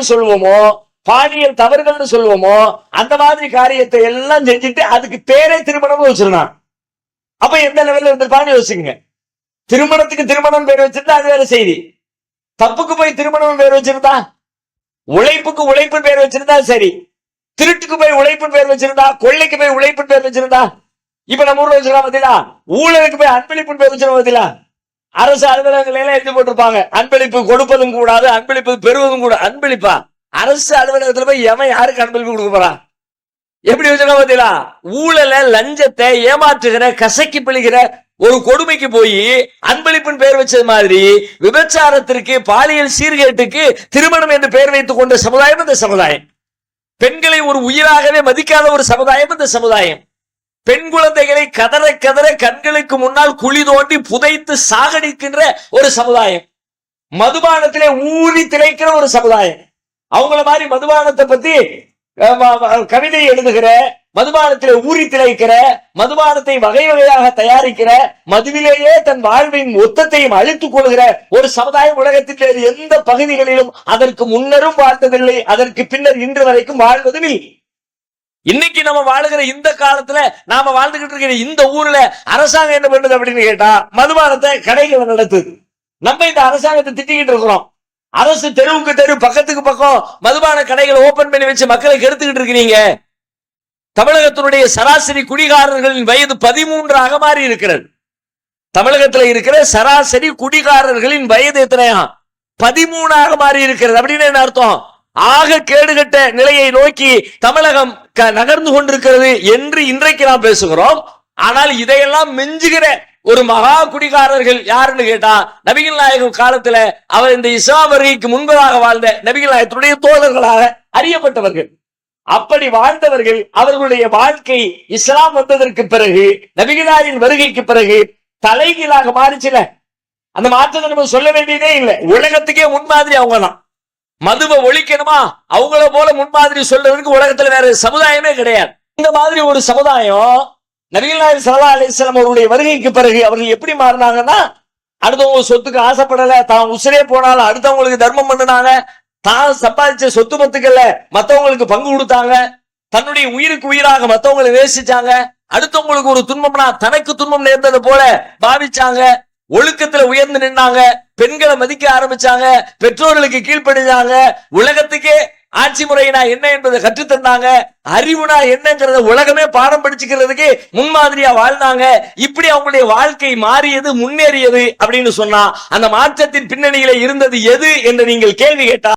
சொல்லுவோமோ, பாலியல் தவறுகள்னு சொல்லுவோமோ, அந்த மாதிரி காரியத்தை எல்லாம் செஞ்சுட்டு அதுக்கு பேரே திருமணம் வச்சிருந்தான். அப்ப எந்த லெவல்ல இருந்திருப்பான்னு யோசிச்சுங்க. திருமணத்துக்கு திருமணம் பேர் வச்சிருந்தா அது வேற செய்தி. தப்புக்கு போய் திருமணம் பேர் வச்சிருந்தா, உழைப்புக்கு உழைப்பு பேர் வச்சிருந்தா சரி. திருட்டுக்கு போய் உழைப்பு பேர் வச்சிருந்தா, கொள்ளைக்கு போய் உழைப்பு பேர் வச்சிருந்தா, இப்ப நம்ம ஊர்ல வச்சிருக்கா பாத்தீங்களா, ஊழலுக்கு போய் அன்பளிப்பு பேர் வச்சிருக்கோம் பாத்தீங்களா. அரசு அலுவலகங்கள் எல்லாம் எழுதி போட்டிருப்பாங்க, அன்பளிப்பு கொடுப்பதும் கூடாது, அன்பளிப்பு பெறுவதும் கூட. அன்பளிப்பா அரசு அலுவலகத்துல போய் எவன் யாருக்கு அன்பளிப்பு கொடுக்க போறான்? எப்படி வச்சிருக்கா பாத்தீங்களா. ஊழலை, லஞ்சத்தை, ஏமாற்றுகிற, கசக்கி பிழிகிற ஒரு கொடுமைக்கு போய் அன்பளிப்பின் பெயர் வச்சது மாதிரி விபச்சாரத்திற்கு, பாலியல் சீர்கேட்டுக்கு திருமணம் என்று பெயர் வைத்துக் கொண்ட சமுதாயம் இந்த சமுதாயம். பெண்களை ஒரு உயிராகவே மதிக்காத ஒரு சமுதாயம் இந்த சமுதாயம். பெண் குழந்தைகளை கதற கதற கண்களுக்கு முன்னால் குழி தோண்டி புதைத்து சாகடிக்கின்ற ஒரு சமுதாயம். மதுபானத்திலே ஊறி திளைக்கிற ஒரு சமுதாயம். அவங்கள மாதிரி மதுபானத்தை பத்தி கவிதை எழுதுகிற, மதுபானத்திலே ஊறி திளைக்கிற, மதுபானத்தை வகை வகையாக தயாரிக்கிற, மதுவிலேயே தன் வாழ்வின் மொத்தத்தையும் அழித்துக் கொள்கிற ஒரு சமுதாயம் உலகத்தில் எந்த பகுதிகளிலும் அதற்கு முன்னரும் வாழ்ந்ததில்லை, அதற்கு பின்னர் இன்று வரைக்கும் வாழ்வதும் இல்லை. இன்னைக்கு நம்ம வாழுகிற இந்த காலத்துல நாம வாழ்ந்துகிட்டு இருக்கிற இந்த ஊர்ல அரசாங்கம் என்ன பண்ணுது அப்படின்னு கேட்டா, மதுபானத்தை கடைகளை நடத்துது. நம்ம இந்த அரசாங்கத்தை திட்டிக்கிட்டு இருக்கிறோம். அரசு தெருவுக்கு தெரு, பக்கத்துக்கு பக்கம் மதுபான கடைகளை ஓபன் பண்ணி வச்சு மக்களை கெடுத்துக்கிட்டு இருக்கிறீங்க. தமிழகத்தினுடைய சராசரி குடிகாரர்களின் வயது 13 மாறி இருக்கிறது. தமிழகத்தில் இருக்கிற சராசரி குடிகாரர்களின் வயது எத்தனையா? 13 மாறி இருக்கிறது. அப்படின்னு என்ன அர்த்தம்? ஆக கேடுகட்ட நிலையை நோக்கி தமிழகம் நகர்ந்து கொண்டிருக்கிறது என்று இன்றைக்கு நாம் பேசுகிறோம். ஆனால் இதையெல்லாம் மிஞ்சுகிற ஒரு மகா குடிகாரர்கள் யாருன்னு கேட்டா, நபிகள் நாயகம் காலத்துல அவர் இந்த இஸ்லாம் வருகைக்கு முன்பதாக வாழ்ந்த நபிகள் நாயகத்துடைய தோழர்களாக அறியப்பட்டவர்கள். அப்படி வாழ்ந்தவர்கள், அவர்களுடைய வாழ்க்கை இஸ்லாம் வந்ததற்கு பிறகு, நபிகளாரின் வருகைக்கு பிறகு தலைகீழாக மாறிச்சுல. அந்த மாற்றத்தை நம்ம சொல்ல வேண்டியதே இல்லை. உலகத்துக்கே முன்மாதிரி அவங்க தான். மதுவை ஒழிக்கணுமா, அவங்கள போல முன்மாதிரி சொல்றதுக்கு உலகத்துல வேற சமுதாயமே கிடையாது. இந்த மாதிரி ஒரு சமுதாயம் நபிகள் நாயகம் ஸல்லல்லாஹு அலைஹி வஸல்லம் அவருடைய வருகைக்கு பிறகு அவர்கள் எப்படி மாறினாங்கன்னா, அடுத்தவங்க சொத்துக்கு ஆசைப்படல, தான் உசிரே போனாலும் அடுத்தவங்களுக்கு தர்மம் பண்ணினாங்க, தான் சம்பாதிச்ச சொத்து மத்துக்கள்ல மத்தவங்களுக்கு பங்கு கொடுத்தாங்க, தன்னுடைய உயிருக்கு உயிராக மத்தவங்களை நேசிச்சாங்க, அடுத்தவங்களுக்கு ஒரு துன்பம்னா தனக்கு துன்பம் நேர்ந்தது போல பாவிச்சாங்க, ஒழுக்கத்துல உயர்ந்து நின்னாங்க, பெண்களை மதிக்க ஆரம்பிச்சாங்க, பெற்றோர்களுக்கு கீழ்ப்படிஞ்சாங்க, உலகத்துக்கே ஆட்சி முறையினா என்ன என்பதை கற்றுத்தந்தாங்க, அறிவுனா என்னங்கிறத உலகமே பாடம் படிச்சுக்கிறதுக்கு முன்மாதிரியா வாழ்ந்தாங்க. இப்படி அவங்களுடைய வாழ்க்கை மாறியது, முன்னேறியது அப்படின்னு சொன்னா அந்த மாற்றத்தின் பின்னணியில இருந்தது எது என்று நீங்கள் கேள்வி கேட்டா